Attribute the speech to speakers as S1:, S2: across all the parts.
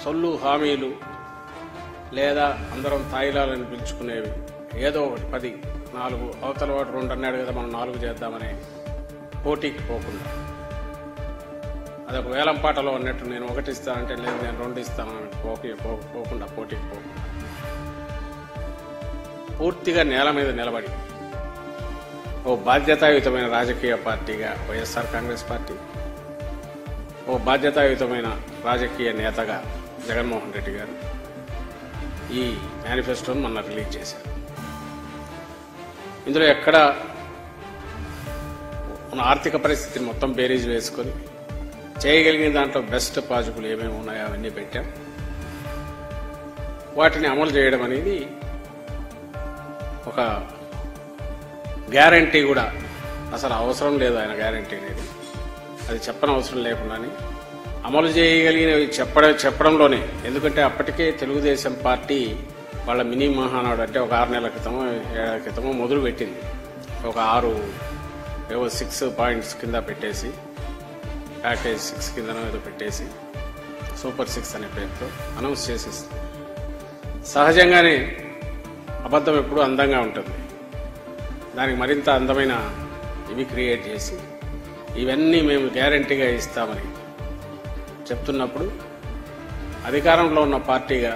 S1: సొల్లు హామీలు లేదా అందరం తాయిలాలని పిలుచుకునేవి ఏదో ఒకటి 10 4 అవతల వాడు 2 అన్నాడు కదా మనం 4 చేద్దామనే పోటీకి పోకుండా అదొక వేలం పాటలో అన్నట్టు నేను 1 ఇస్తానంటే లేదు నేను 2 ఇస్తానని పోకుండా పోటీకి పోకుండా పూర్తిగా నేల మీద నిలబడి ఓ బాధ్యతాయుతమైన రాజకీయ పార్టీగా వైఎస్ఆర్ కాంగ్రెస్ పార్టీ, ఓ బాధ్యతాయుతమైన రాజకీయ నేతగా జగన్మోహన్ రెడ్డి గారు ఈ మేనిఫెస్టోను మొన్న రిలీజ్ చేశారు. ఇందులో ఎక్కడ మన ఆర్థిక పరిస్థితిని మొత్తం బేరీజ్ వేసుకొని చేయగలిగిన దాంట్లో బెస్ట్ పాజిబుల్ ఏమేమి ఉన్నాయో అవన్నీ పెట్టాం. వాటిని అమలు చేయడం అనేది ఒక గ్యారంటీ కూడా అసలు అవసరం లేదు. ఆయన గ్యారంటీ అనేది అది చెప్పనవసరం లేకుండానే అమలు చేయగలిగినవి చెప్పడంలోనే, ఎందుకంటే అప్పటికే తెలుగుదేశం పార్టీ వాళ్ళ మినీ మహానాడు అంటే ఒక 6 నెలల క్రితమో 7 నెలల క్రితమో మొదలు పెట్టింది. ఒక 6 పాయింట్స్ కింద పెట్టేసి ప్యాకేజ్ 6 కిందనో ఏదో పెట్టేసి సూపర్ 6 అనే పేరుతో అనౌన్స్ చేసేస్తుంది. సహజంగానే అబద్ధం ఎప్పుడు అందంగా ఉంటుంది. దానికి మరింత అందమైన ఇవి క్రియేట్ చేసి ఇవన్నీ మేము గ్యారంటీగా ఇస్తామని చెప్తున్నప్పుడు అధికారంలో ఉన్న పార్టీగా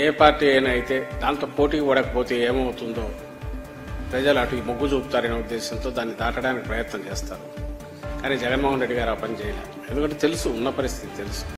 S1: ఏ పార్టీ అయినా అయితే దాంతో పోటీకి పడకపోతే ఏమవుతుందో ప్రజలు అటు మొగ్గు చూపుతారనే ఉద్దేశంతో దాన్ని దాటడానికి ప్రయత్నం చేస్తారు. కానీ జగన్మోహన్ రెడ్డి గారు ఆ పని చేయలేదు. ఎందుకంటే తెలుసు, ఉన్న పరిస్థితి తెలుసు.